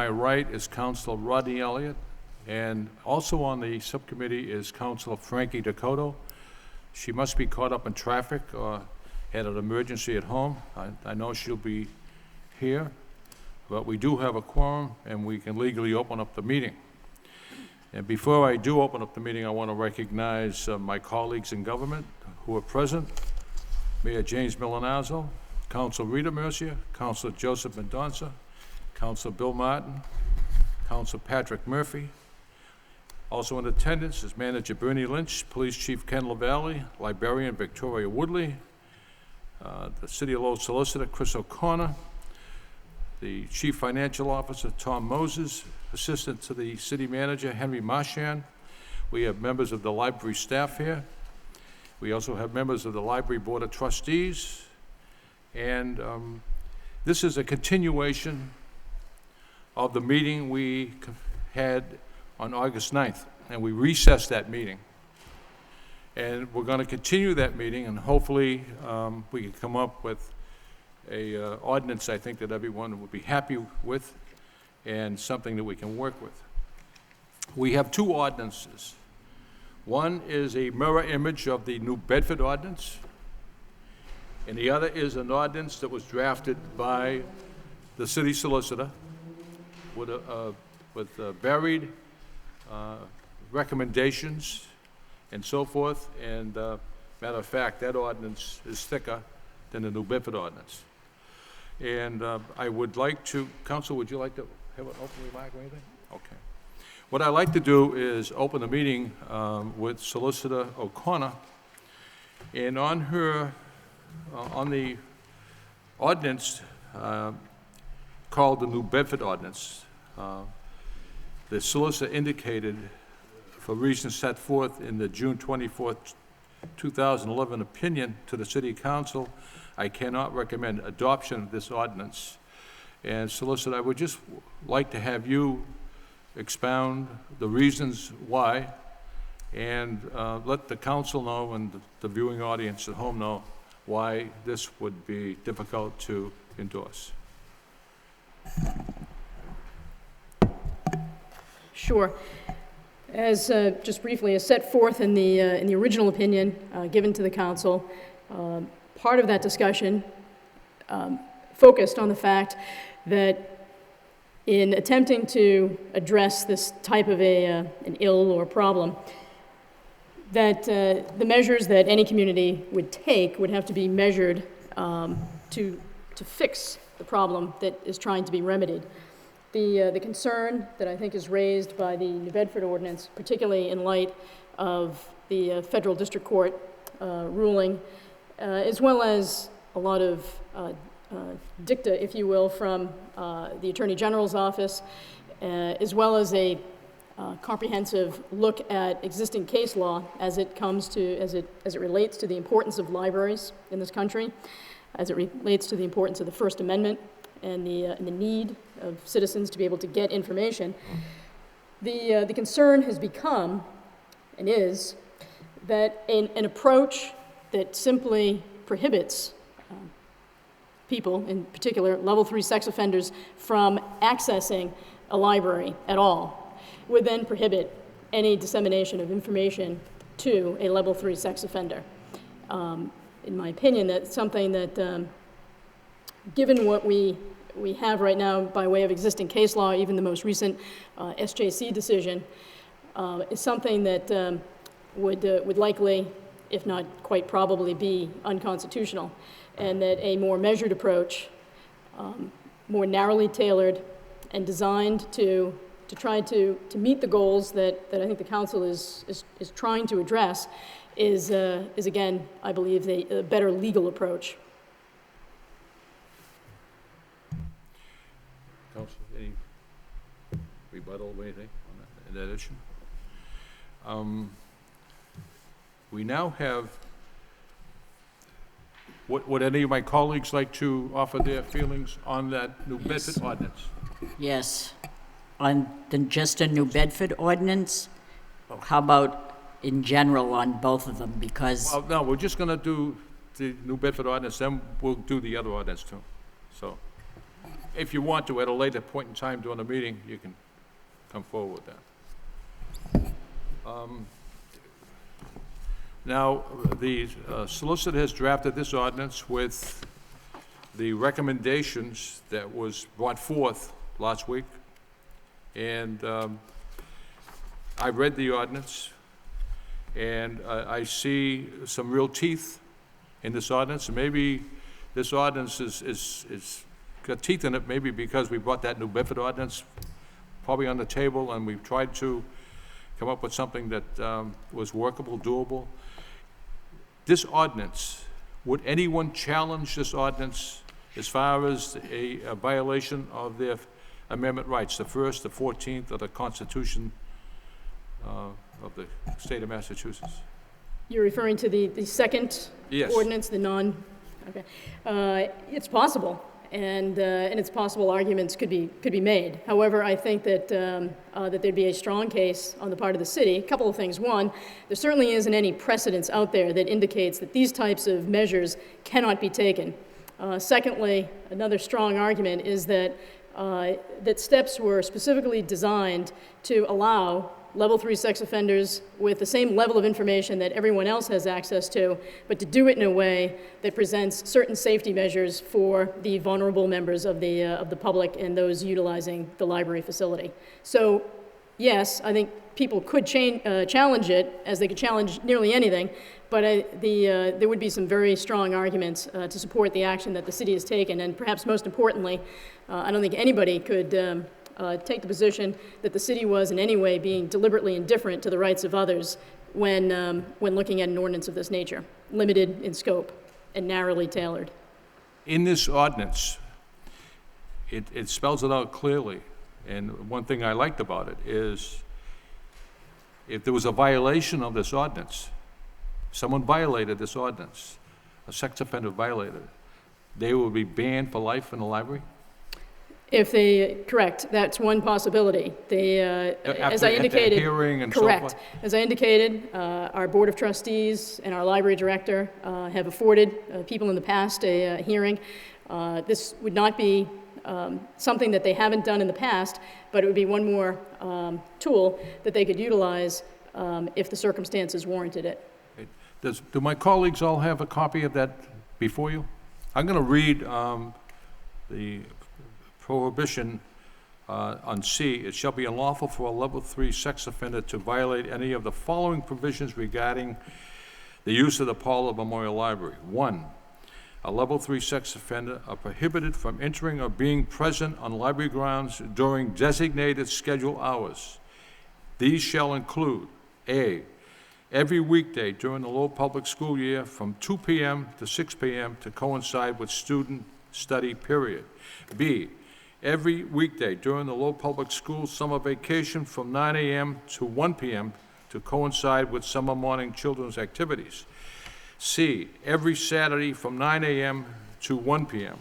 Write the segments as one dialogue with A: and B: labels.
A: My right is Councilor Rodney Elliott, and also on the subcommittee is Councilor Frankie Dakota. She must be caught up in traffic or had an emergency at home. I know she'll be here, but we do have a quorum, and we can legally open up the meeting. And before I do open up the meeting, I want to recognize my colleagues in government who are present. Mayor James Milanazzo, Councilor Rita Mercier, Councilor Joseph Mendonça, Councilor Bill Martin, Councilor Patrick Murphy. Also in attendance is Manager Bernie Lynch, Police Chief Ken LaValle, Librarian Victoria Woodley, the City of Lowell Solicitor Chris O'Connor, the Chief Financial Officer Tom Moses, Assistant to the City Manager Henry Marchand. We have members of the library staff here. We also have members of the Library Board of Trustees. And this is a continuation of the meeting we had on August 9th, and we recessed that meeting. And we're going to continue that meeting, and hopefully we can come up with a ordinance I think that everyone would be happy with and something that we can work with. We have two ordinances. One is a mirror image of the New Bedford ordinance, and the other is an ordinance that was drafted by the city solicitor with varied recommendations and so forth. And matter of fact, that ordinance is thicker than the New Bedford ordinance. And I would like to, Council, would you like to have an open remark or anything? Okay. What I'd like to do is open the meeting with Solicitor O'Connor, and on her, on the ordinance called the New Bedford ordinance, the solicitor indicated, for reasons set forth in the June 24th, 2011 opinion to the City Council, I cannot recommend adoption of this ordinance. And Solicitor, I would just like to have you expound the reasons why, and let the council know and the viewing audience at home know why this would be difficult to endorse.
B: Sure. As just briefly, as set forth in the original opinion given to the council, part of that discussion focused on the fact that in attempting to address this type of an ill or problem, that the measures that any community would take would have to be measured to fix the problem that is trying to be remedied. The concern that I think is raised by the New Bedford ordinance, particularly in light of the federal district court ruling, as well as a lot of dicta, if you will, from the Attorney General's office, as well as a comprehensive look at existing case law as it comes to, as it relates to the importance of libraries in this country, as it relates to the importance of the First Amendment and the need of citizens to be able to get information. The concern has become, and is, that an approach that simply prohibits people, in particular level 3 sex offenders, from accessing a library at all would then prohibit any dissemination of information to a level 3 sex offender. In my opinion, that's something that, given what we have right now by way of existing case law, even the most recent SJC decision, is something that would likely, if not quite probably, be unconstitutional, and that a more measured approach, more narrowly tailored and designed to try to meet the goals that I think the council is trying to address is again, I believe, a better legal approach.
A: Council, any rebuttal or anything on that issue? We now have, would any of my colleagues like to offer their feelings on that New Bedford ordinance?
C: Yes. On just a New Bedford ordinance? How about in general on both of them? Because...
A: Well, no, we're just going to do the New Bedford ordinance, then we'll do the other ordinance too. So, if you want to, at a later point in time during the meeting, you can come forward with that. Now, the solicitor has drafted this ordinance with the recommendations that was brought forth last week. And I read the ordinance, and I see some real teeth in this ordinance. And maybe this ordinance is got teeth in it, maybe because we brought that New Bedford ordinance probably on the table, and we've tried to come up with something that was workable, doable. This ordinance, would anyone challenge this ordinance as far as a violation of their amendment rights, the First, the 14th, or the Constitution of the state of Massachusetts?
B: You're referring to the second
A: Yes.
B: ordinance, the non, okay. It's possible, and it's possible arguments could be made. However, I think that that there'd be a strong case on the part of the city. A couple of things. One, there certainly isn't any precedence out there that indicates that these types of measures cannot be taken. Secondly, another strong argument is that that steps were specifically designed to allow level 3 sex offenders with the same level of information that everyone else has access to, but to do it in a way that presents certain safety measures for the vulnerable members of the public and those utilizing the library facility. So, yes, I think people could challenge it, as they could challenge nearly anything, but there would be some very strong arguments to support the action that the city has taken, and perhaps most importantly, I don't think anybody could take the position that the city was in any way being deliberately indifferent to the rights of others when looking at an ordinance of this nature, limited in scope and narrowly tailored.
A: In this ordinance, it spells it out clearly, and one thing I liked about it is if there was a violation of this ordinance, someone violated this ordinance, a sex offender violated it, they will be banned for life in the library?
B: Correct, that's one possibility. As I indicated,
A: at the hearing and so
B: correct.
A: forth?
B: As I indicated, our Board of Trustees and our library director have afforded people in the past a hearing. This would not be something that they haven't done in the past, but it would be one more tool that they could utilize if the circumstances warranted it.
A: Do my colleagues all have a copy of that before you? I'm going to read the prohibition on C. It shall be unlawful for a level 3 sex offender to violate any of the following provisions regarding the use of the Paula Memorial Library. 1, a level 3 sex offender are prohibited from entering or being present on library grounds during designated scheduled hours. These shall include A, every weekday during the Lowell Public School year from 2 p.m. to 6 p.m. to coincide with student study period. B, every weekday during the Lowell Public School summer vacation from 9 a.m. to 1 p.m. to coincide with summer morning children's activities. C, every Saturday from 9 a.m. to 1 p.m.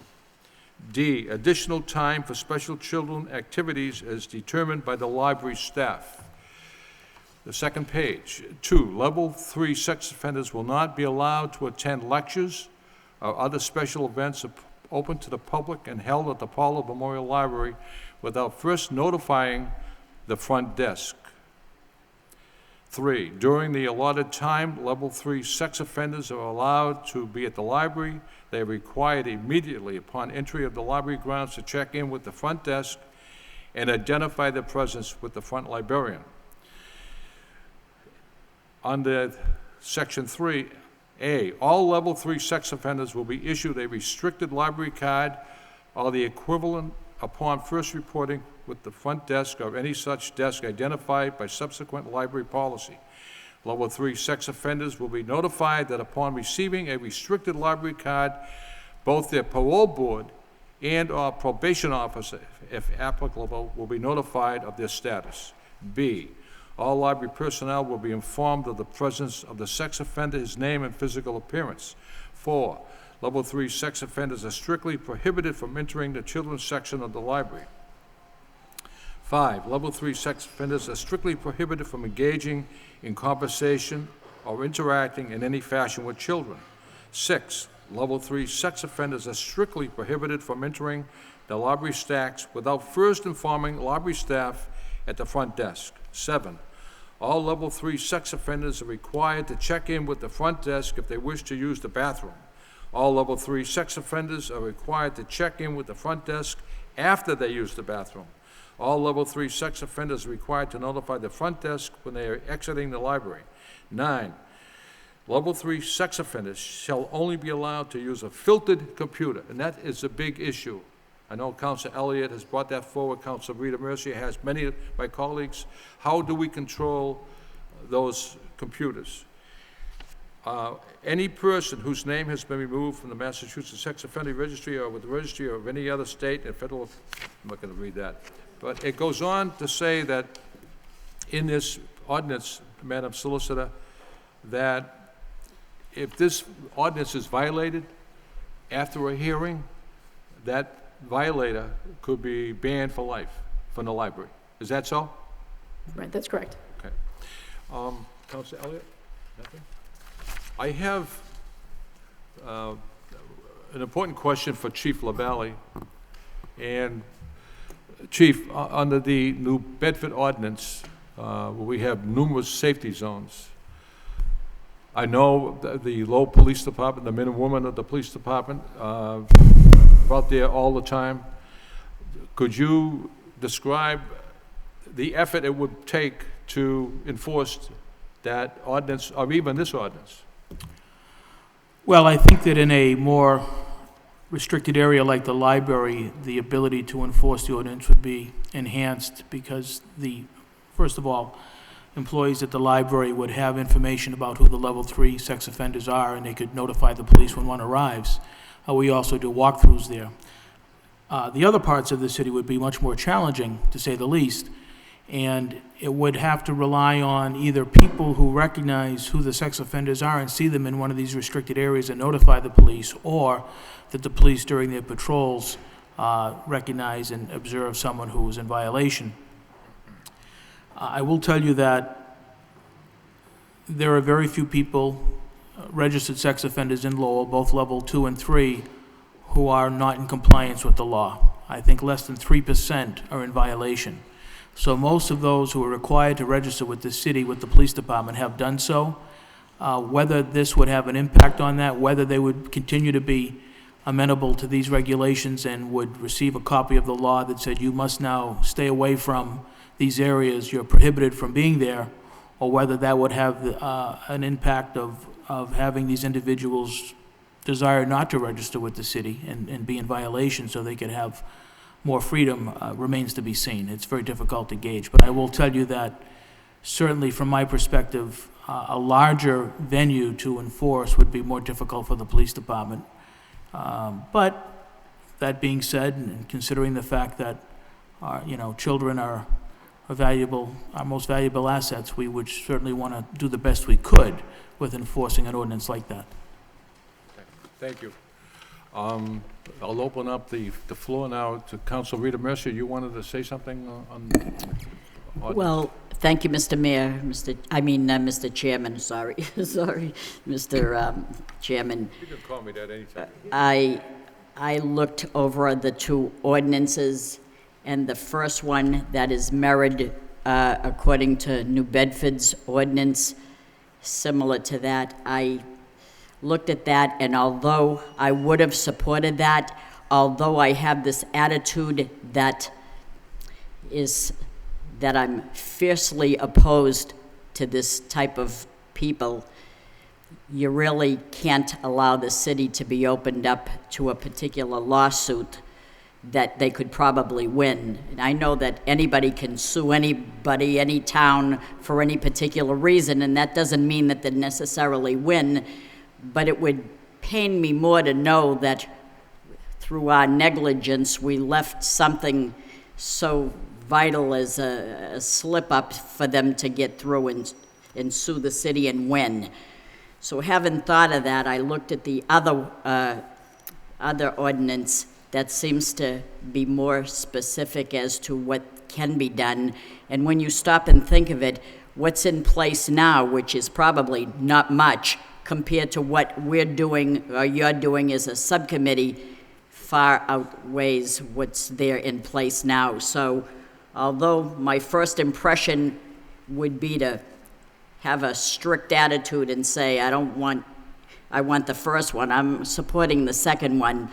A: D, additional time for special children activities as determined by the library staff. The second page. 2, level 3 sex offenders will not be allowed to attend lectures or other special events open to the public and held at the Paula Memorial Library without first notifying the front desk. 3, during the allotted time, level 3 sex offenders are allowed to be at the library. They are required immediately upon entry of the library grounds to check in with the front desk and identify their presence with the front librarian. Under section 3A, all level 3 sex offenders will be issued a restricted library card or the equivalent upon first reporting with the front desk or any such desk identified by subsequent library policy. Level 3 sex offenders will be notified that upon receiving a restricted library card, both their parole board and/or probation officer, if applicable, will be notified of their status. B, all library personnel will be informed of the presence of the sex offender, his name and physical appearance. 4, level 3 sex offenders are strictly prohibited from entering the children's section of the library. 5, level 3 sex offenders are strictly prohibited from engaging in conversation or interacting in any fashion with children. 6, level 3 sex offenders are strictly prohibited from entering the library stacks without first informing library staff at the front desk. 7, all level 3 sex offenders are required to check in with the front desk if they wish to use the bathroom. All level 3 sex offenders are required to check in with the front desk after they use the bathroom. All level 3 sex offenders are required to notify the front desk when they are exiting the library. 9, level 3 sex offenders shall only be allowed to use a filtered computer, and that is a big issue. I know Councilor Elliott has brought that forward, Councilor Rita Mercier has, many of my colleagues. How do we control those computers? Any person whose name has been removed from the Massachusetts Sex Offender Registry or with the registry of any other state and federal, I'm not going to read that. But it goes on to say that in this ordinance, Madam Solicitor, that if this ordinance is violated after a hearing, that violator could be banned for life from the library. Is that so?
B: Right, that's correct.
A: Okay. Councilor Elliott? Nothing? I have an important question for Chief LaValle. And Chief, under the New Bedford ordinance, where we have numerous safety zones, I know the Lowell Police Department, the men and women of the police department, are out there all the time. Could you describe the effort it would take to enforce that ordinance, or even this ordinance?
D: Well, I think that in a more restricted area like the library, the ability to enforce the ordinance would be enhanced because first of all, employees at the library would have information about who the level 3 sex offenders are, and they could notify the police when one arrives. We also do walkthroughs there. The other parts of the city would be much more challenging, to say the least, and it would have to rely on either people who recognize who the sex offenders are and see them in one of these restricted areas and notify the police, or that the police during their patrols recognize and observe someone who is in violation. I will tell you that there are very few people, registered sex offenders in Lowell, both level 2 and 3, who are not in compliance with the law. I think less than 3% are in violation. So most of those who are required to register with the city, with the police department, have done so. Whether this would have an impact on that, whether they would continue to be amenable to these regulations and would receive a copy of the law that said you must now stay away from these areas, you're prohibited from being there, or whether that would have an impact of having these individuals desire not to register with the city and be in violation so they could have more freedom remains to be seen. It's very difficult to gauge. But I will tell you that certainly from my perspective, a larger venue to enforce would be more difficult for the police department. But that being said, and considering the fact that children are our most valuable assets, we would certainly want to do the best we could with enforcing an ordinance like that.
A: Okay. Thank you. I'll open up the floor now to Council Rita Mercier. You wanted to say something on
C: Well, thank you, Mr. Mayor, Mr. Chairman, sorry, Mr. Chairman.
A: You can call me that anytime.
C: I looked over the two ordinances, and the first one that is mirrored according to New Bedford's ordinance, similar to that, I looked at that, and although I would have supported that, although I have this attitude that I'm fiercely opposed to this type of people, you really can't allow the city to be opened up to a particular lawsuit that they could probably win. And I know that anybody can sue anybody, any town, for any particular reason, and that doesn't mean that they necessarily win, but it would pain me more to know that through our negligence, we left something so vital as a slip-up for them to get through and sue the city and win. So having thought of that, I looked at the other ordinance that seems to be more specific as to what can be done. And when you stop and think of it, what's in place now, which is probably not much compared to what we're doing or you're doing as a subcommittee, far outweighs what's there in place now. So although my first impression would be to have a strict attitude and say, I want the first one, I'm supporting the second one.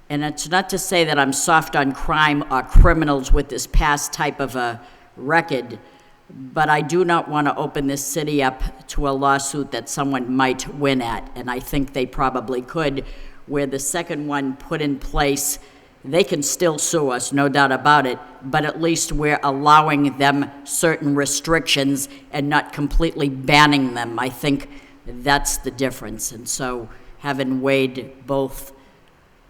C: And it's not to say that I'm soft on crime or criminals with this past type of a record, but I do not want to open this city up to a lawsuit that someone might win at, and I think they probably could, where the second one put in place, they can still sue us, no doubt about it, but at least we're allowing them certain restrictions and not completely banning them. I think that's the difference. And so having weighed both,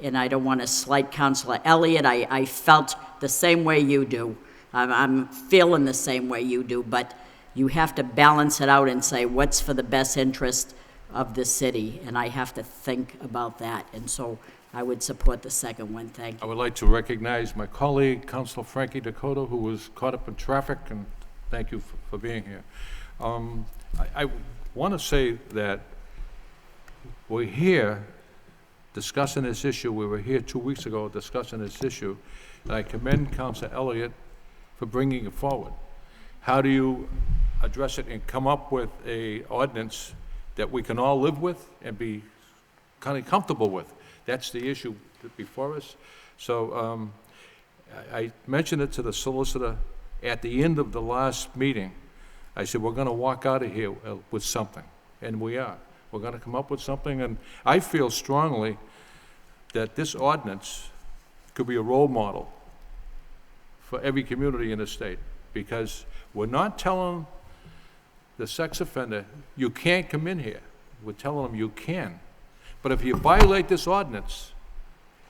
C: and I don't want to slight Councilor Elliott, I felt the same way you do. I'm feeling the same way you do, but you have to balance it out and say what's for the best interest of the city, and I have to think about that. And so I would support the second one. Thank
A: I
C: you.
A: would like to recognize my colleague, Councilor Frankie Dakota, who was caught up in traffic, and thank you for being here. I want to say that we're here discussing this issue. We were here 2 weeks ago discussing this issue, and I commend Councilor Elliott for bringing it forward. How do you address it and come up with a ordinance that we can all live with and be kind of comfortable with? That's the issue before us. So I mentioned it to the solicitor at the end of the last meeting. I said, we're going to walk out of here with something, and we are. We're going to come up with something, and I feel strongly that this ordinance could be a role model for every community in the state, because we're not telling the sex offender, you can't come in here. We're telling them you can. But if you violate this ordinance,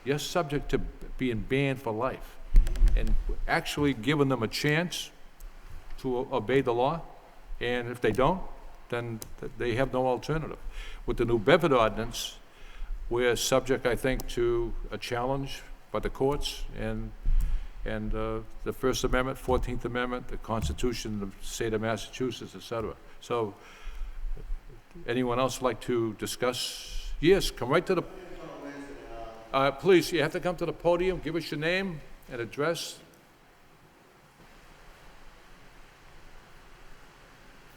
A: you're subject to being banned for life. And actually giving them a chance to obey the law, and if they don't, then they have no alternative. With the New Bedford ordinance, we're subject, I think, to a challenge by the courts and the First Amendment, 14th Amendment, the Constitution of the state of Massachusetts, et cetera. So, anyone else like to discuss? Yes, come right to the, please, you have to come to the podium, give us your name and address.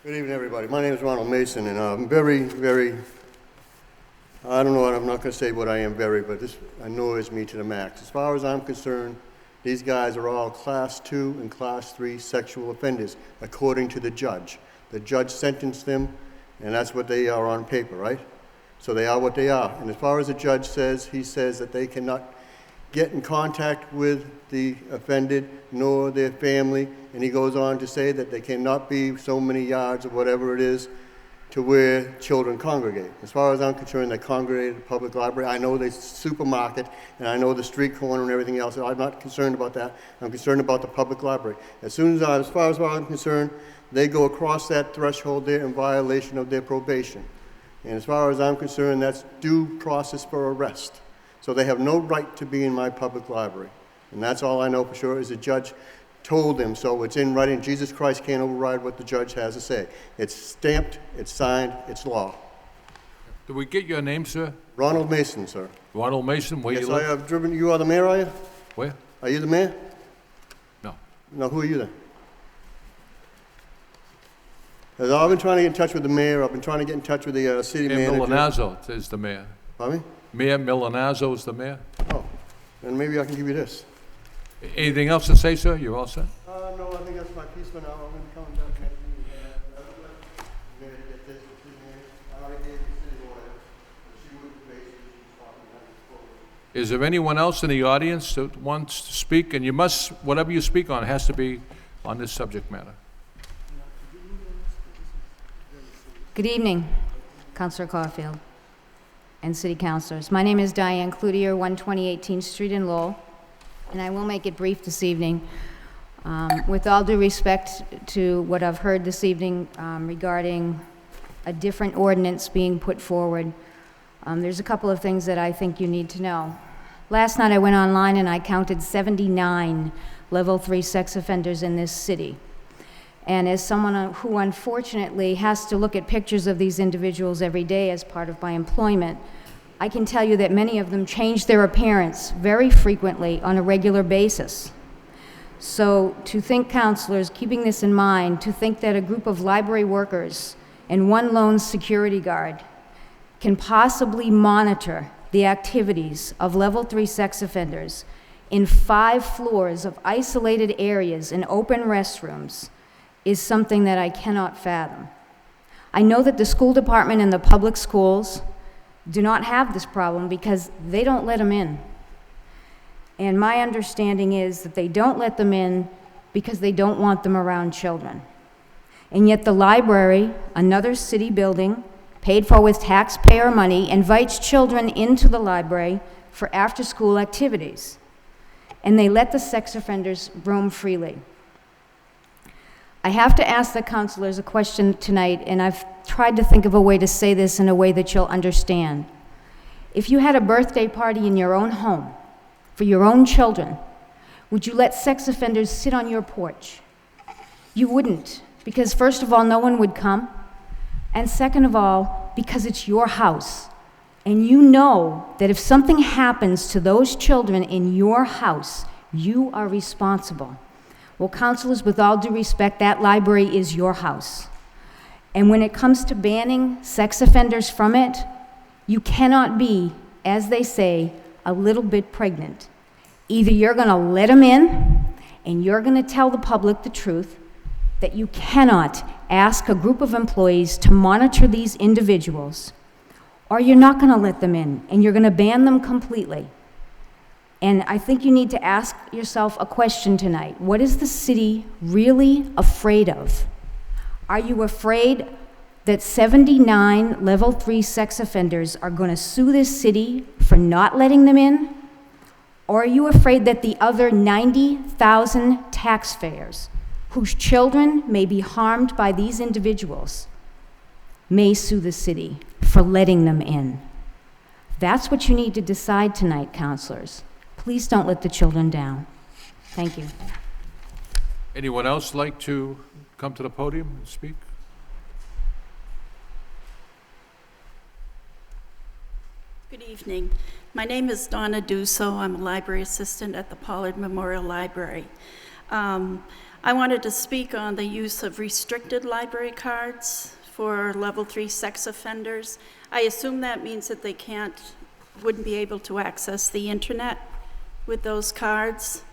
E: Good evening, everybody. My name is Ronald Mason, and I'm very, I don't know what, I'm not going to say what I am very, but this annoys me to the max. As far as I'm concerned, these guys are all Class 2 and Class 3 sexual offenders, according to the judge. The judge sentenced them, and that's what they are on paper, right? So they are what they are. And as far as the judge says, he says that they cannot get in contact with the offended nor their family, and he goes on to say that they cannot be so many yards or whatever it is to where children congregate. As far as I'm concerned, they congregate at the public library. I know the supermarket, and I know the street corner and everything else. I'm not concerned about that. I'm concerned about the public library. As far as I'm concerned, they go across that threshold there in violation of their probation. And as far as I'm concerned, that's due process for arrest. So they have no right to be in my public library. And that's all I know for sure is the judge told them so. It's in writing. Jesus Christ can't override what the judge has to say. It's stamped, it's signed, it's law.
A: Do we get your name, sir?
E: Ronald Mason, sir.
A: Ronald Mason, where you
E: Yes, I
A: live?
E: have driven. You are the mayor, are you?
A: Where?
E: Are you the mayor?
A: No.
E: No, who are you then? As I've been trying to get in touch with the mayor. I've been trying to get in touch with the city
A: Mayor
E: manager.
A: Milanazzo is the mayor.
E: Pardon me?
A: Mayor Milanazzo is the mayor.
E: Oh, then maybe I can give you this.
A: Anything else to say, sir? You're all set?
E: No, I think that's my piece for now. I'm going to come back. I'm going to get this. I already gave the city lawyer. She would basically, she's talking about it.
A: Is there anyone else in the audience that wants to speak? And you must, whatever you speak on, has to be on this subject matter.
F: Good evening, Councilor Caulfield and City Councilors. My name is Diane Cloutier, 120 18th Street in Lowell, and I will make it brief this evening. With all due respect to what I've heard this evening regarding a different ordinance being put forward, there's a couple of things that I think you need to know. Last night I went online and I counted 79 level 3 sex offenders in this city. And as someone who unfortunately has to look at pictures of these individuals every day as part of my employment, I can tell you that many of them change their appearance very frequently on a regular basis. So to think, counselors, keeping this in mind, to think that a group of library workers and one lone security guard can possibly monitor the activities of level 3 sex offenders in 5 floors of isolated areas and open restrooms is something that I cannot fathom. I know that the school department and the public schools do not have this problem because they don't let them in. And my understanding is that they don't let them in because they don't want them around children. And yet the library, another city building, paid for with taxpayer money, invites children into the library for after-school activities. And they let the sex offenders roam freely. I have to ask the counselors a question tonight, and I've tried to think of a way to say this in a way that you'll understand. If you had a birthday party in your own home for your own children, would you let sex offenders sit on your porch? You wouldn't, because first of all, no one would come, and second of all, because it's your house. And you know that if something happens to those children in your house, you are responsible. Well, counselors, with all due respect, that library is your house. And when it comes to banning sex offenders from it, you cannot be, as they say, a little bit pregnant. Either you're going to let them in, and you're going to tell the public the truth, that you cannot ask a group of employees to monitor these individuals, or you're not going to let them in, and you're going to ban them completely. And I think you need to ask yourself a question tonight. What is the city really afraid of? Are you afraid that 79 level 3 sex offenders are going to sue this city for not letting them in? Or are you afraid that the other 90,000 taxpayers whose children may be harmed by these individuals may sue the city for letting them in? That's what you need to decide tonight, counselors. Please don't let the children down. Thank you.
A: Anyone else like to come to the podium and speak?
G: Good evening. My name is Donna Duso. I'm a library assistant at the Pollard Memorial Library. I wanted to speak on the use of restricted library cards for level 3 sex offenders. I assume that means that they wouldn't be able to access the internet with those cards.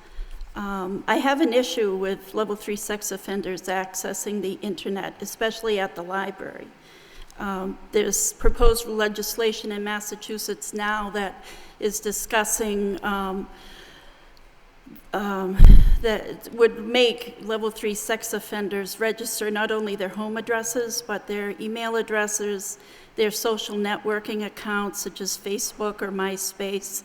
G: I have an issue with level 3 sex offenders accessing the internet, especially at the library. There's proposed legislation in Massachusetts now that is discussing that would make level 3 sex offenders register not only their home addresses, but their email addresses, their social networking accounts such as Facebook or MySpace,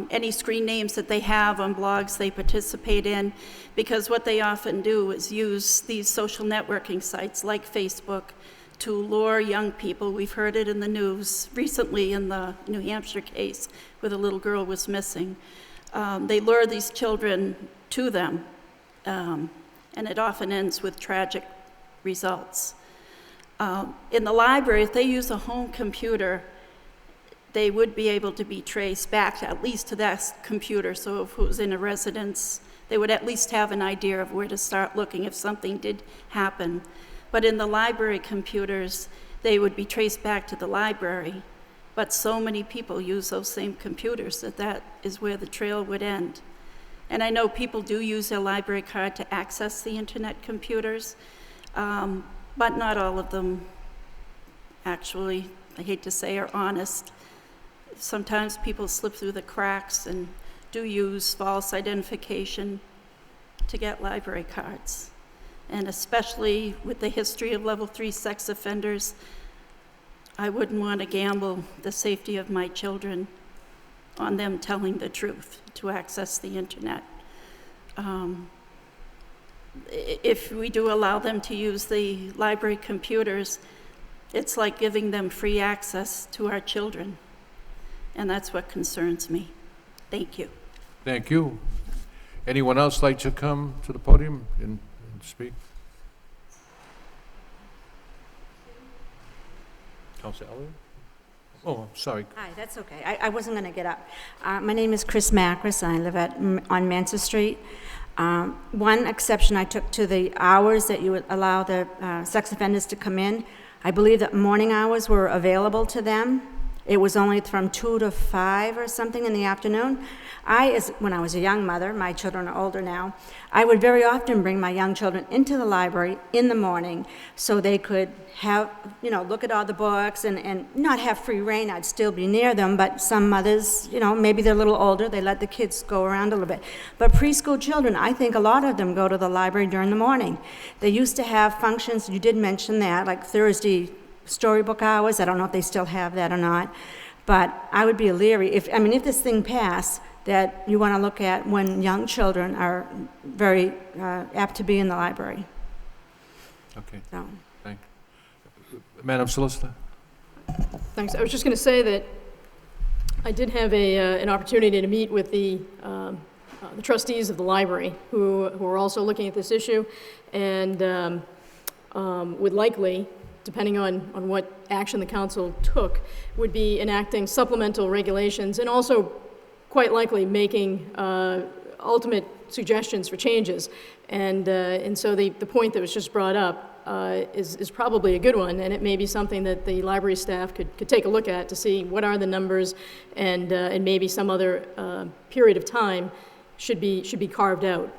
G: any screen names that they have on blogs they participate in, because what they often do is use these social networking sites like Facebook to lure young people. We've heard it in the news recently in the New Hampshire case where the little girl was missing. They lure these children to them, and it often ends with tragic results. In the library, if they use a home computer, they would be able to be traced back at least to that computer. So if it was in a residence, they would at least have an idea of where to start looking if something did happen. But in the library computers, they would be traced back to the library. But so many people use those same computers that is where the trail would end. And I know people do use their library card to access the internet computers, but not all of them actually, I hate to say, are honest. Sometimes people slip through the cracks and do use false identification to get library cards. And especially with the history of level 3 sex offenders, I wouldn't want to gamble the safety of my children on them telling the truth to access the internet. If we do allow them to use the library computers, it's like giving them free access to our children. And that's what concerns me. Thank you.
A: Thank you. Anyone else like to come to the podium and speak? Councilor Elliott? Oh, I'm sorry.
H: Hi, that's okay. I wasn't going to get up. My name is Chris Macris, and I live on Manchester Street. One exception I took to the hours that you would allow the sex offenders to come in. I believe that morning hours were available to them. It was only from 2 to 5 or something in the afternoon. When I was a young mother, my children are older now, I would very often bring my young children into the library in the morning so they could have, look at all the books and not have free reign. I'd still be near them, but some mothers, maybe they're a little older, they let the kids go around a little bit. But preschool children, I think a lot of them go to the library during the morning. They used to have functions, you did mention that, like Thursday storybook hours. I don't know if they still have that or not, but I would be leery if this thing passed, that you want to look at when young children are very apt to be in the library.
A: Okay,
H: So.
A: thank you. Madam Solicitor?
B: Thanks. I was just going to say that I did have an opportunity to meet with the trustees of the library who are also looking at this issue and would likely, depending on what action the council took, would be enacting supplemental regulations and also quite likely making ultimate suggestions for changes. And so the point that was just brought up is probably a good one, and it may be something that the library staff could take a look at to see what are the numbers, and maybe some other period of time should be carved out.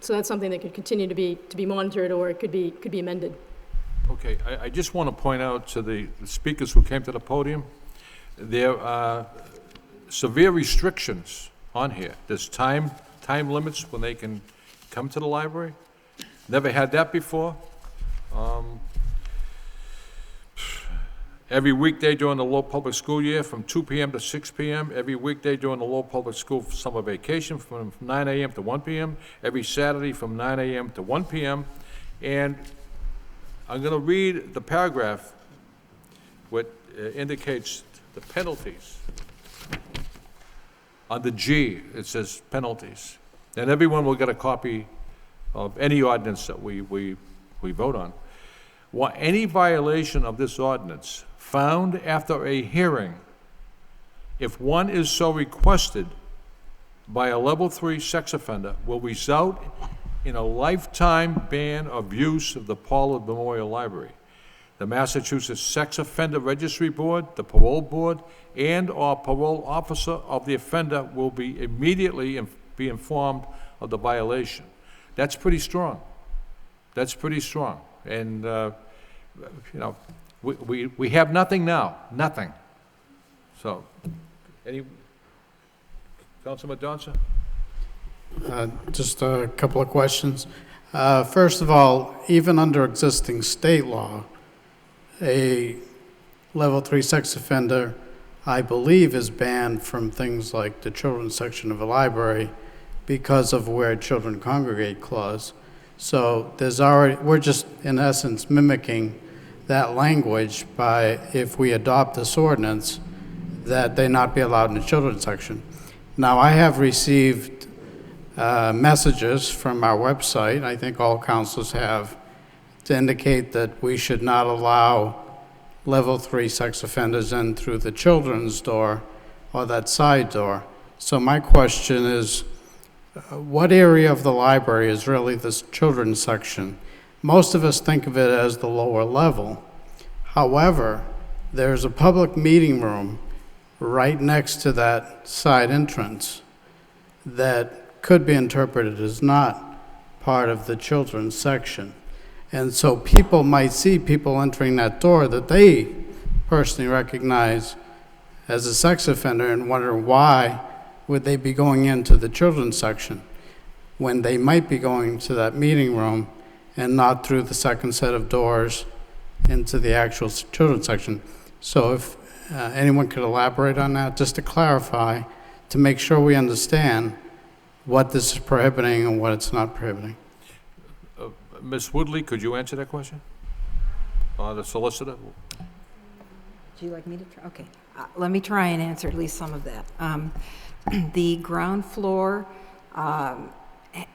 B: So that's something that could continue to be monitored, or it could be amended.
A: Okay, I just want to point out to the speakers who came to the podium, there are severe restrictions on here. There's time limits when they can come to the library. Never had that before. Every weekday during the Lowell Public School year from 2 p.m. to 6 p.m. Every weekday during the Lowell Public School summer vacation from 9 a.m. to 1 p.m. Every Saturday from 9 a.m. to 1 p.m. And I'm going to read the paragraph which indicates the penalties. Under G, it says penalties. And everyone will get a copy of any ordinance that we vote on. Any violation of this ordinance found after a hearing, if one is so requested by a level 3 sex offender, will result in a lifetime ban of use of the Pollard Memorial Library. The Massachusetts Sex Offender Registry Board, the Parole Board, and/or parole officer of the offender will be immediately be informed of the violation. That's pretty strong. That's pretty strong. And, we have nothing now, nothing. So, Councilman Johnson?
I: Just a couple of questions. First of all, even under existing state law, a level 3 sex offender, I believe, is banned from things like the children's section of a library because of where children congregate clause. So we're just in essence mimicking that language by, if we adopt this ordinance, that they not be allowed in the children's section. Now, I have received messages from our website, I think all councils have, to indicate that we should not allow level 3 sex offenders in through the children's door or that side door. So my question is, what area of the library is really this children's section? Most of us think of it as the lower level. However, there's a public meeting room right next to that side entrance that could be interpreted as not part of the children's section. And so people might see people entering that door that they personally recognize as a sex offender and wonder why would they be going into the children's section when they might be going to that meeting room and not through the second set of doors into the actual children's section. So if anyone could elaborate on that, just to clarify, to make sure we understand what this is prohibiting and what it's not prohibiting.
A: Ms. Woodley, could you answer that question? The solicitor?
J: Would you like me to try? Okay. Let me try and answer at least some of that. The ground floor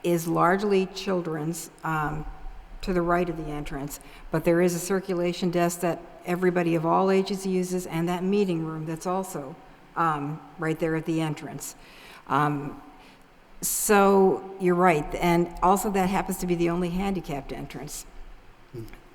J: is largely children's. to the right of the entrance, but there is a circulation desk that everybody of all ages uses, and that meeting room that's also right there at the entrance. So you're right, and also that happens to be the only handicapped entrance.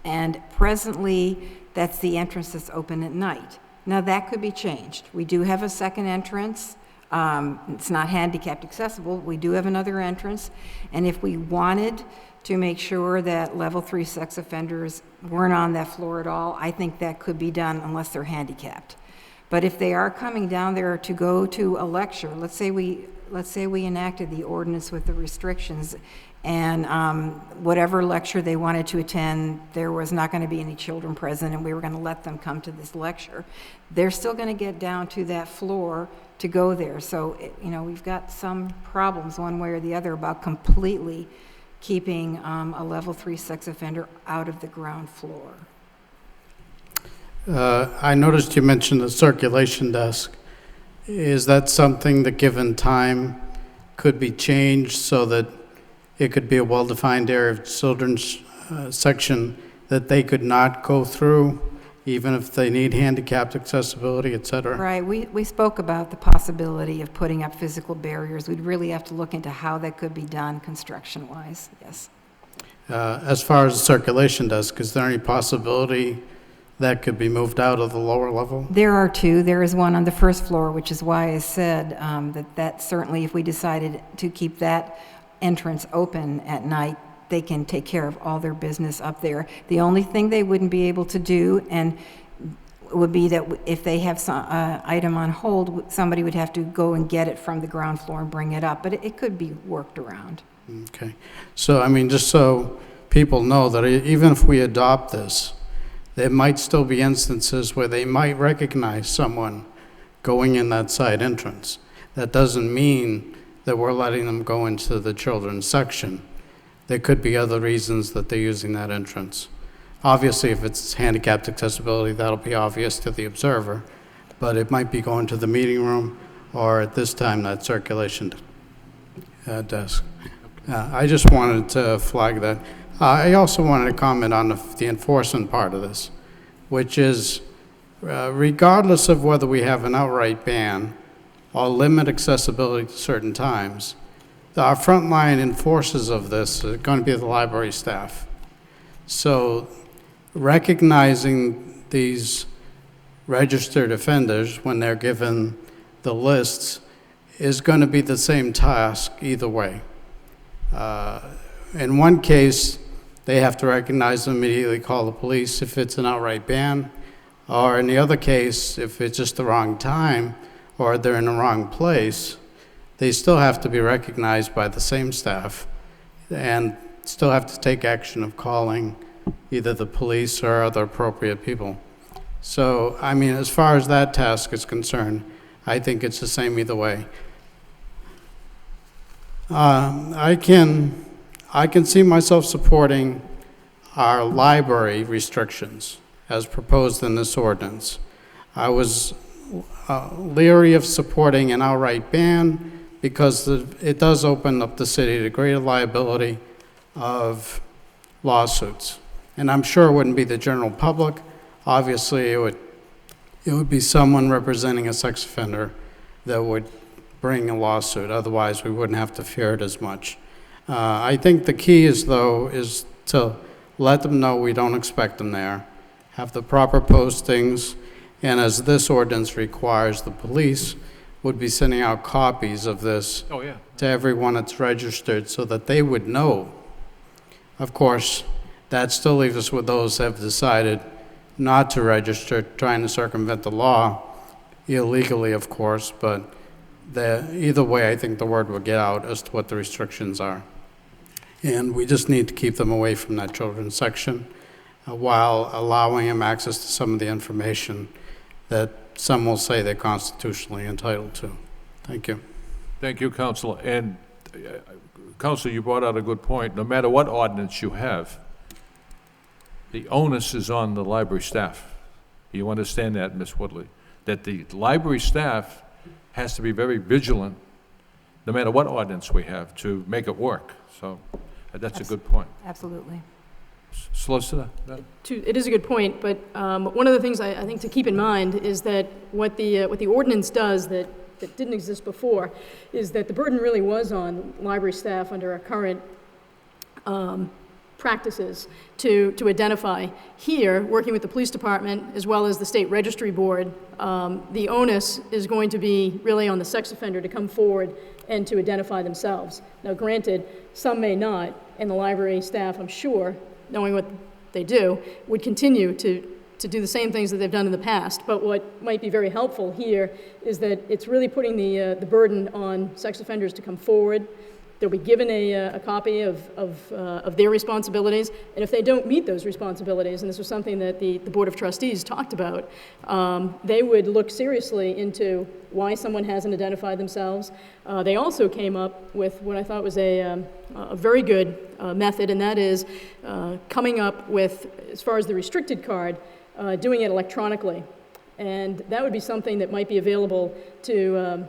J: And presently, that's the entrance that's open at night. Now, that could be changed. We do have a second entrance. It's not handicapped accessible. We do have another entrance. And if we wanted to make sure that level 3 sex offenders weren't on that floor at all, I think that could be done unless they're handicapped. But if they are coming down there to go to a lecture, let's say we enacted the ordinance with the restrictions, and whatever lecture they wanted to attend, there was not going to be any children present, and we were going to let them come to this lecture. They're still going to get down to that floor to go there. So, we've got some problems one way or the other about completely keeping a level 3 sex offender out of the ground floor.
I: I noticed you mentioned the circulation desk. Is that something that, given time, could be changed so that it could be a well-defined area of children's section that they could not go through, even if they need handicapped accessibility, et cetera?
J: Right. We spoke about the possibility of putting up physical barriers. We'd really have to look into how that could be done construction-wise, yes.
I: As far as the circulation desk, is there any possibility that could be moved out of the lower level?
J: There are two. There is one on the first floor, which is why I said that certainly if we decided to keep that entrance open at night, they can take care of all their business up there. The only thing they wouldn't be able to do would be that if they have some item on hold, somebody would have to go and get it from the ground floor and bring it up, but it could be worked around.
I: Okay. So, just so people know that even if we adopt this, there might still be instances where they might recognize someone going in that side entrance. That doesn't mean that we're letting them go into the children's section. There could be other reasons that they're using that entrance. Obviously, if it's handicapped accessibility, that'll be obvious to the observer, but it might be going to the meeting room or at this time that circulation desk. I just wanted to flag that. I also wanted to comment on the enforcement part of this, which is regardless of whether we have an outright ban or limit accessibility to certain times, our frontline enforcers of this are going to be the library staff. So recognizing these registered offenders when they're given the lists is going to be the same task either way. In one case, they have to recognize them, immediately call the police if it's an outright ban, or in the other case, if it's just the wrong time or they're in the wrong place, they still have to be recognized by the same staff and still have to take action of calling either the police or other appropriate people. So, as far as that task is concerned, I think it's the same either way. I can see myself supporting our library restrictions as proposed in this ordinance. I was leery of supporting an outright ban because it does open up the city to greater liability of lawsuits. And I'm sure it wouldn't be the general public. Obviously, it would be someone representing a sex offender that would bring a lawsuit. Otherwise, we wouldn't have to fear it as much. I think the key is to let them know we don't expect them there, have the proper postings, and as this ordinance requires, the police would be sending out copies of this to everyone that's registered so that they would know. Of course, that still leaves us with those that have decided not to register, trying to circumvent the law, illegally, of course, but either way, I think the word will get out as to what the restrictions are. And we just need to keep them away from that children's section while allowing them access to some of the information that some will say they're constitutionally entitled to. Thank you.
A: Thank you, Councilor. And Councilor, you brought out a good point. No matter what ordinance you have, the onus is on the library staff. You understand that, Ms. Woodley? That the library staff has to be very vigilant, no matter what ordinance we have, to make it work. So that's a good point.
J: Absolutely.
A: Solicitor?
B: It is a good point, but one of the things I think to keep in mind is that what the ordinance does that didn't exist before is that the burden really was on library staff under our current practices to identify. Here, working with the police department as well as the state registry board, the onus is going to be really on the sex offender to come forward and to identify themselves. Now granted, some may not, and the library staff, I'm sure, knowing what they do, would continue to do the same things that they've done in the past. But what might be very helpful here is that it's really putting the burden on sex offenders to come forward. They'll be given a copy of their responsibilities, and if they don't meet those responsibilities, and this was something that the Board of Trustees talked about, they would look seriously into why someone hasn't identified themselves. They also came up with what I thought was a very good method, and that is coming up with, as far as the restricted card, doing it electronically. And that would be something that might be available to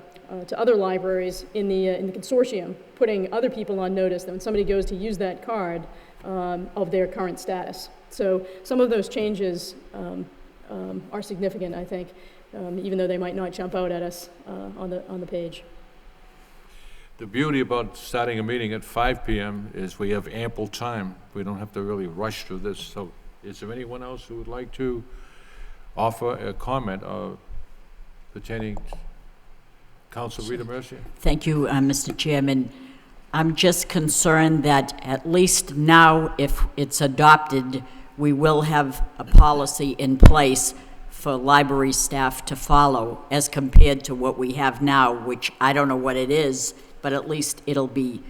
B: other libraries in the consortium, putting other people on notice that when somebody goes to use that card, of their current status. So some of those changes are significant, I think, even though they might not jump out at us on the page.
A: The beauty about starting a meeting at 5 p.m. is we have ample time. We don't have to really rush through this. So is there anyone else who would like to offer a comment pertaining? Council Rita Mercier.
C: Thank you, Mr. Chairman. I'm just concerned that at least now, if it's adopted, we will have a policy in place for library staff to follow as compared to what we have now, which I don't know what it is, but at least it'll be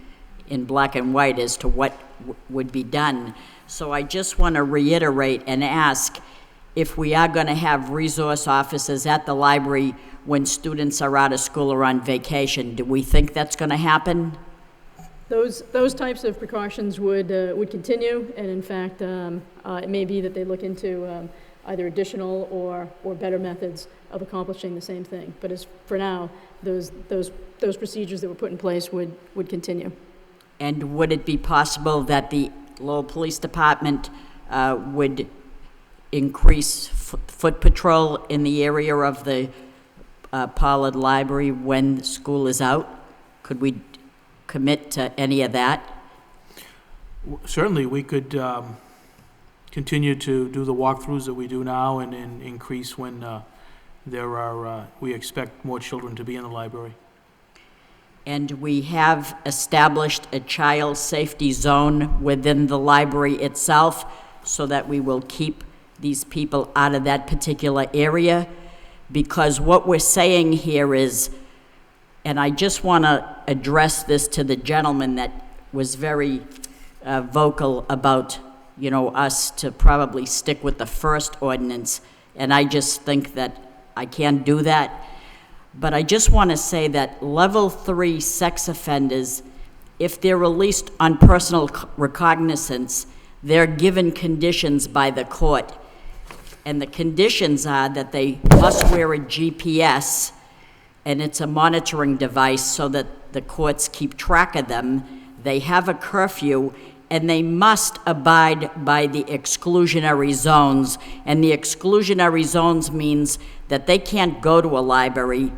C: in black and white as to what would be done. So I just want to reiterate and ask if we are going to have resource officers at the library when students are out of school or on vacation. Do we think that's going to happen?
B: Those types of precautions would continue, and in fact, it may be that they look into either additional or better methods of accomplishing the same thing. But as for now, those procedures that were put in place would continue.
C: And would it be possible that the Lowell Police Department would increase foot patrol in the area of the Pollard Library when school is out? Could we commit to any of that?
D: Certainly, we could continue to do the walkthroughs that we do now and increase when we expect more children to be in the library.
C: And we have established a child safety zone within the library itself so that we will keep these people out of that particular area. Because what we're saying here is, and I just want to address this to the gentleman that was very vocal about, us to probably stick with the first ordinance, and I just think that I can't do that. But I just want to say that level 3 sex offenders, if they're released on personal recognizance, they're given conditions by the court. And the conditions are that they must wear a GPS, and it's a monitoring device so that the courts keep track of them. They have a curfew, and they must abide by the exclusionary zones. And the exclusionary zones means that they can't go to a library.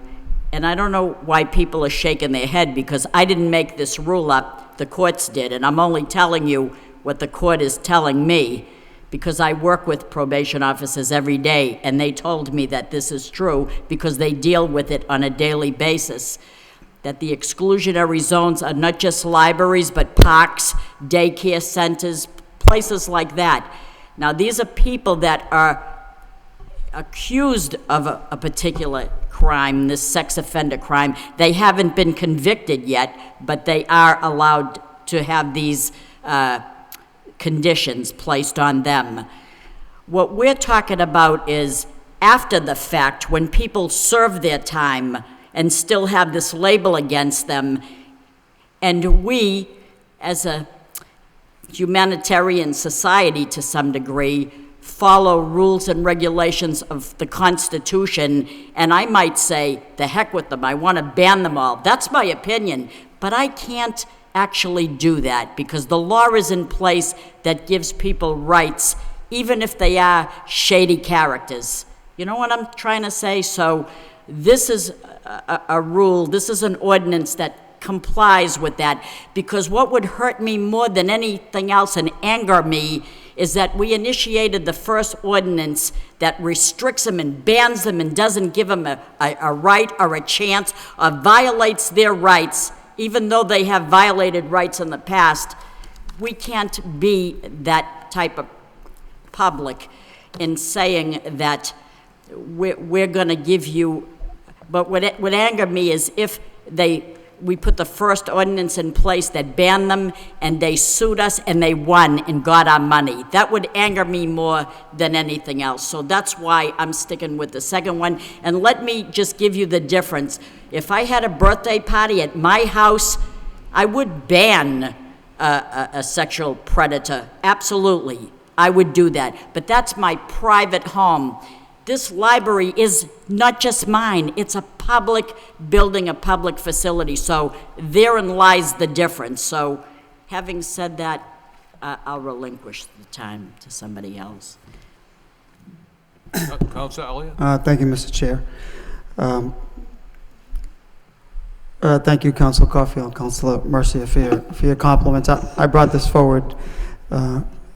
C: And I don't know why people are shaking their head, because I didn't make this rule up, the courts did, and I'm only telling you what the court is telling me, because I work with probation officers every day, and they told me that this is true because they deal with it on a daily basis, that the exclusionary zones are not just libraries, but parks, daycare centers, places like that. Now, these are people that are accused of a particular crime, this sex offender crime. They haven't been convicted yet, but they are allowed to have these conditions placed on them. What we're talking about is after the fact, when people serve their time and still have this label against them, and we, as a humanitarian society to some degree, follow rules and regulations of the Constitution, and I might say, the heck with them, I want to ban them all. That's my opinion, but I can't actually do that, because the law is in place that gives people rights, even if they are shady characters. You know what I'm trying to say? So this is a rule, this is an ordinance that complies with that, because what would hurt me more than anything else and anger me is that we initiated the first ordinance that restricts them and bans them and doesn't give them a right or a chance, or violates their rights, even though they have violated rights in the past. We can't be that type of public in saying that we're going to give you. But what angered me is if we put the first ordinance in place that banned them, and they sued us, and they won and got our money. That would anger me more than anything else. So that's why I'm sticking with the second one. And let me just give you the difference. If I had a birthday party at my house, I would ban a sexual predator. Absolutely, I would do that. But that's my private home. This library is not just mine, it's a public building, a public facility, so therein lies the difference. So having said that, I'll relinquish the time to somebody else.
A: Councilor Elliott?
K: Thank you, Mr. Chair. Thank you, Councilor Caulfield, Councilor Mercia, for your compliments. I brought this forward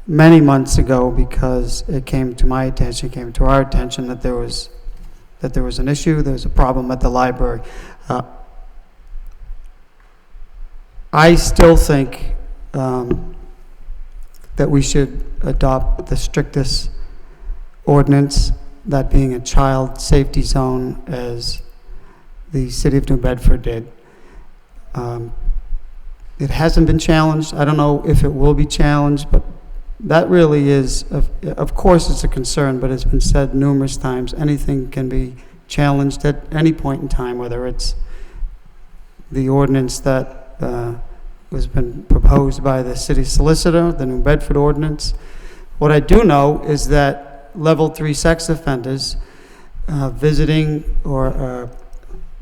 K: many months ago because it came to my attention, came to our attention that there was an issue, there was a problem at the library. I still think that we should adopt the strictest ordinance, that being a child safety zone, as the city of New Bedford did. It hasn't been challenged. I don't know if it will be challenged, but that really is, of course it's a concern, but it's been said numerous times, anything can be challenged at any point in time, whether it's the ordinance that was been proposed by the city solicitor, the New Bedford ordinance. What I do know is that level 3 sex offenders visiting or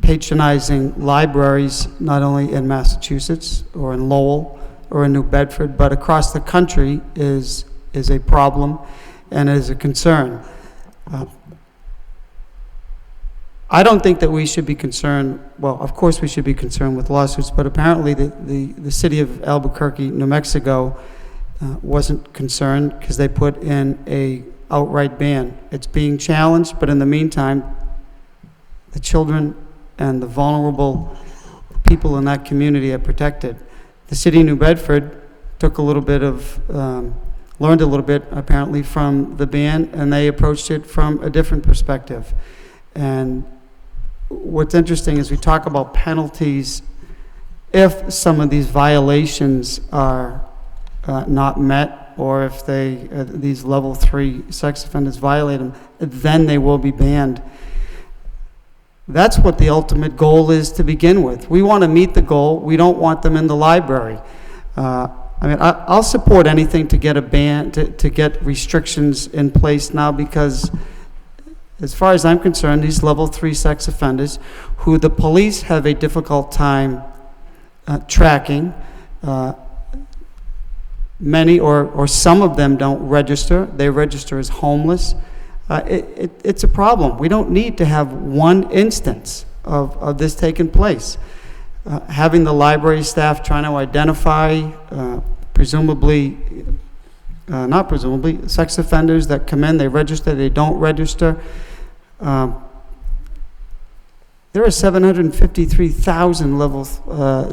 K: patronizing libraries, not only in Massachusetts or in Lowell or in New Bedford, but across the country is a problem and is a concern. I don't think that we should be concerned, well, of course we should be concerned with lawsuits, but apparently the city of Albuquerque, New Mexico, wasn't concerned because they put in a outright ban. It's being challenged, but in the meantime, the children and the vulnerable people in that community are protected. The city of New Bedford took a little bit of, learned a little bit apparently from the ban, and they approached it from a different perspective. And what's interesting is we talk about penalties if some of these violations are not met, or if these level 3 sex offenders violate them, then they will be banned. That's what the ultimate goal is to begin with. We want to meet the goal. We don't want them in the library. I'll support anything to get a ban, to get restrictions in place now, because as far as I'm concerned, these level 3 sex offenders, who the police have a difficult time tracking, many or some of them don't register. They register as homeless. It's a problem. We don't need to have one instance of this taking place. Having the library staff trying to identify sex offenders that come in, they register, they don't register. There are 753,000 level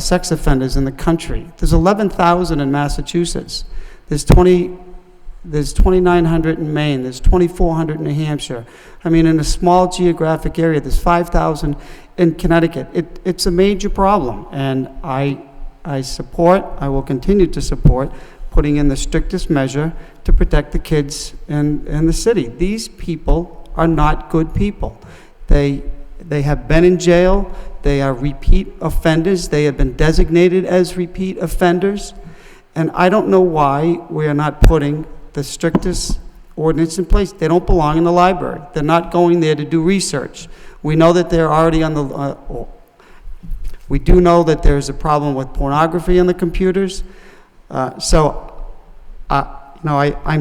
K: sex offenders in the country. There's 11,000 in Massachusetts. There's 2,900 in Maine. There's 2,400 in New Hampshire. I mean, in a small geographic area, there's 5,000 in Connecticut. It's a major problem, and I will continue to support putting in the strictest measure to protect the kids in the city. These people are not good people. They have been in jail. They are repeat offenders. They have been designated as repeat offenders. And I don't know why we are not putting the strictest ordinance in place. They don't belong in the library. They're not going there to do research. We know that they're already on the, We do know that there's a problem with pornography in the computers. I'm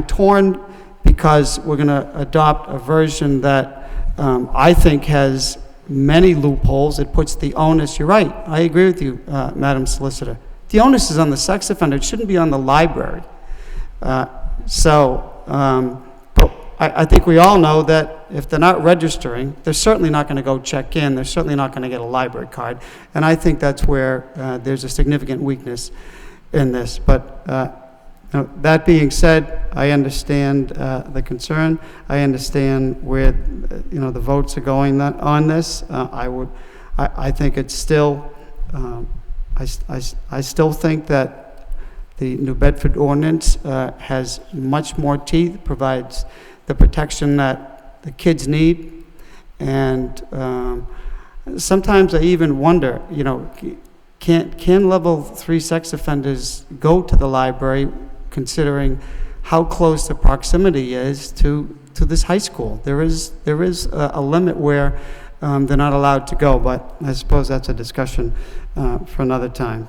K: torn because we're going to adopt a version that I think has many loopholes. It puts the onus, you're right, I agree with you, Madam Solicitor. The onus is on the sex offender. It shouldn't be on the library. But I think we all know that if they're not registering, they're certainly not going to go check in. They're certainly not going to get a library card. And I think that's where there's a significant weakness in this. But that being said, I understand the concern. I understand where the votes are going on this. I think it's still. I still think that the New Bedford ordinance has much more teeth, provides the protection that the kids need, and sometimes I even wonder, can level 3 sex offenders go to the library, considering how close the proximity is to this high school? There is a limit where they're not allowed to go, but I suppose that's a discussion for another time.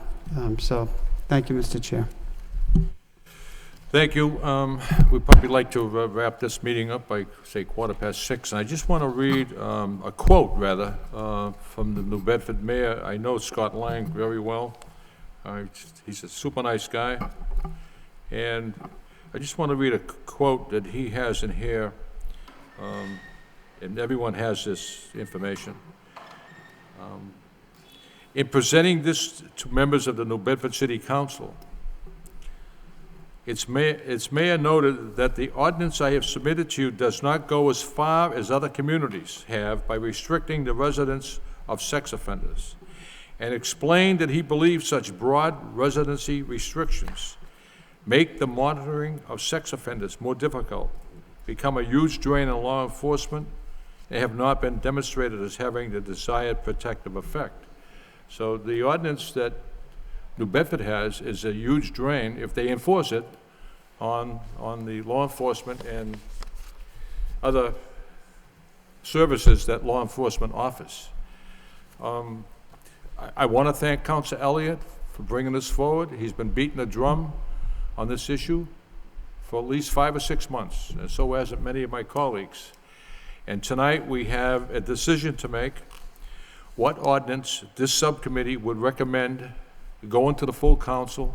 K: So, thank you, Mr. Chair.
A: Thank you. We'd probably like to wrap this meeting up by, say, 6:15. And I just want to read a quote, rather, from the New Bedford mayor. I know Scott Lang very well. He's a super nice guy. And I just want to read a quote that he has in here, and everyone has this information. In presenting this to members of the New Bedford City Council, its mayor noted that the ordinance I have submitted to you does not go as far as other communities have by restricting the residence of sex offenders, and explained that he believes such broad residency restrictions make the monitoring of sex offenders more difficult, become a huge drain on law enforcement, and have not been demonstrated as having the desired protective effect. So the ordinance that New Bedford has is a huge drain, if they enforce it, on the law enforcement and other services that law enforcement offers. I want to thank Councilor Elliott for bringing this forward. He's been beating a drum on this issue for at least 5 or 6 months, and so has many of my colleagues. And tonight we have a decision to make, what ordinance this subcommittee would recommend going to the full council,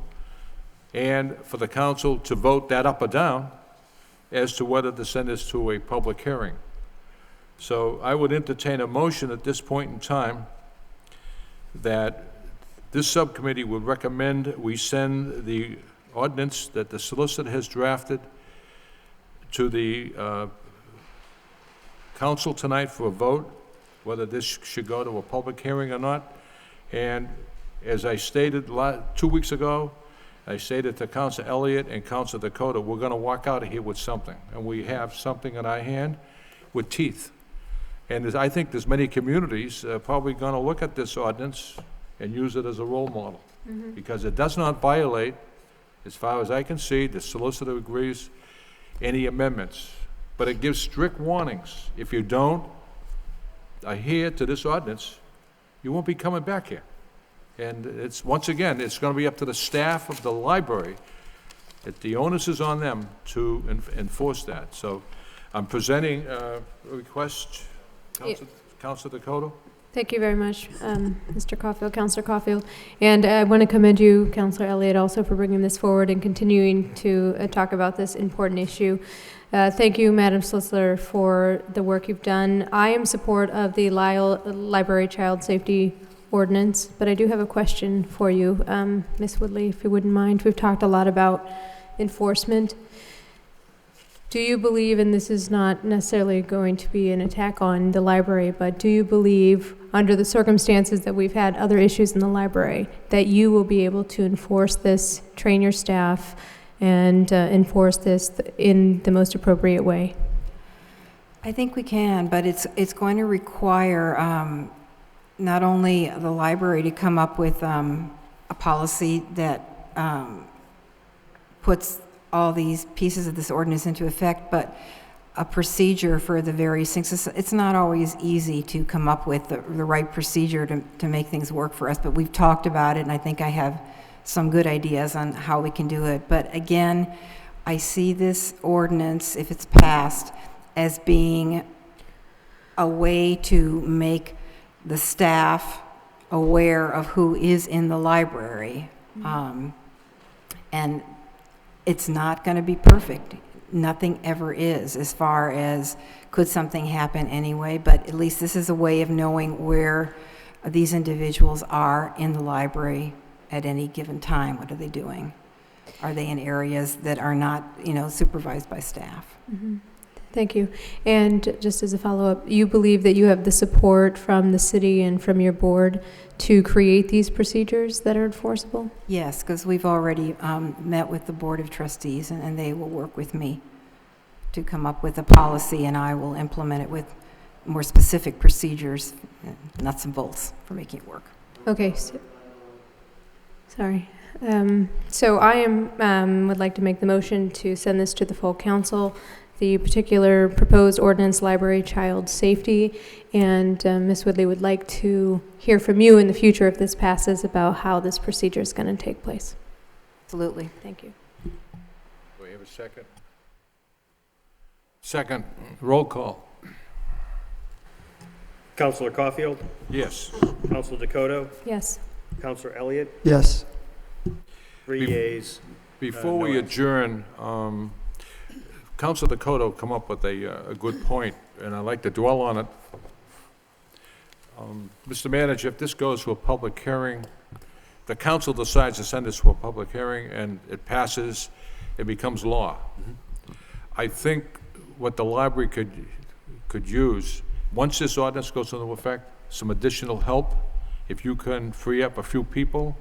A: and for the council to vote that up or down as to whether to send this to a public hearing. So I would entertain a motion at this point in time that this subcommittee would recommend we send the ordinance that the solicitor has drafted to the council tonight for a vote, whether this should go to a public hearing or not. And as I stated 2 weeks ago, I stated to Councilor Elliott and Councilor Dakota, we're going to walk out of here with something, and we have something in our hand with teeth. And I think there's many communities probably going to look at this ordinance and use it as a role model, because it does not violate, as far as I can see, the solicitor agrees, any amendments, but it gives strict warnings. If you don't adhere to this ordinance, you won't be coming back here. And it's, once again, it's going to be up to the staff of the library. The onus is on them to enforce that. So I'm presenting a request, Councilor Dakota.
L: Thank you very much, Mr. Caulfield, Councilor Caulfield. And I want to commend you, Councilor Elliott, also for bringing this forward and continuing to talk about this important issue. Thank you, Madam Solicitor, for the work you've done. I am in support of the Lowell Library Child Safety Ordinance, but I do have a question for you, Ms. Woodley, if you wouldn't mind. We've talked a lot about enforcement. Do you believe, and this is not necessarily going to be an attack on the library, but do you believe, under the circumstances that we've had other issues in the library, that you will be able to enforce this, train your staff, and enforce this in the most appropriate way?
J: I think we can, but it's going to require not only the library to come up with a policy that puts all these pieces of this ordinance into effect, but a procedure for the various things. It's not always easy to come up with the right procedure to make things work for us, but we've talked about it, and I think I have some good ideas on how we can do it. But again, I see this ordinance, if it's passed, as being a way to make the staff aware of who is in the library. And it's not going to be perfect. Nothing ever is, as far as could something happen anyway, but at least this is a way of knowing where these individuals are in the library at any given time. What are they doing? Are they in areas that are not, supervised by staff?
L: Thank you. And just as a follow-up, you believe that you have the support from the city and from your board to create these procedures that are enforceable?
J: Yes, because we've already met with the Board of Trustees, and they will work with me to come up with a policy, and I will implement it with more specific procedures, nuts and bolts, for making it work.
L: Okay. Sorry. So I would like to make the motion to send this to the full council, the particular proposed ordinance, library child safety, and Ms. Woodley would like to hear from you in the future if this passes about how this procedure is going to take place.
J: Absolutely.
L: Thank you.
A: Do we have a second? Second, roll call.
M: Councilor Caulfield,
A: Yes.
M: Councilor Dakota,
L: Yes.
M: Councilor Elliott,
K: Yes.
M: 3 yeas.
A: Before
M: no
A: we
M: action.
A: adjourn, Council Dakota come up with a good point, and I'd like to dwell on it. Mr. Manager, if this goes to a public hearing, the council decides to send this to a public hearing, and it passes, it becomes law. I think what the library could use, once this ordinance goes into effect, some additional help, if you can free up a few people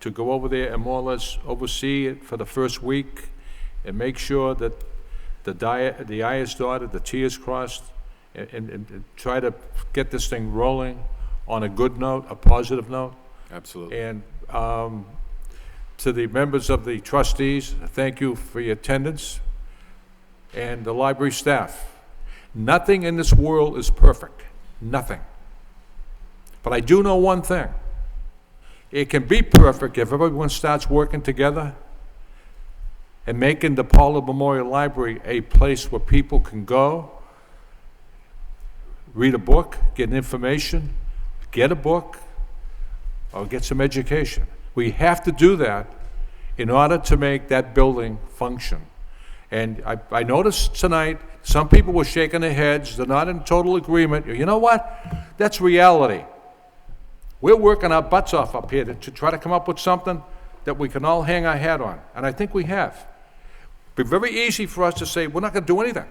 A: to go over there and more or less oversee it for the first week and make sure that the I is dotted, the T is crossed, and try to get this thing rolling on a good note, a positive note.
N: Absolutely.
A: And to the members of the trustees, thank you for your attendance, and the library staff. Nothing in this world is perfect, nothing. But I do know one thing. It can be perfect if everyone starts working together and making the Paula Memorial Library a place where people can go, read a book, get information, get a book, or get some education. We have to do that in order to make that building function. And I noticed tonight, some people were shaking their heads, they're not in total agreement. You know what? That's reality. We're working our butts off up here to try to come up with something that we can all hang our hat on, and I think we have. It'd be very easy for us to say, we're not going to do anything.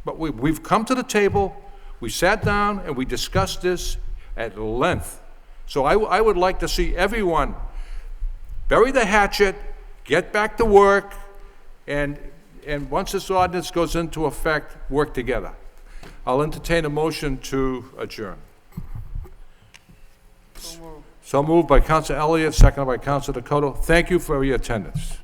A: But we've come to the table, we sat down, and we discussed this at length. So I would like to see everyone bury the hatchet, get back to work, and once this ordinance goes into effect, work together. I'll entertain a motion to adjourn. So moved by Councilor Elliott, seconded by Councilor Dakota. Thank you for your attendance.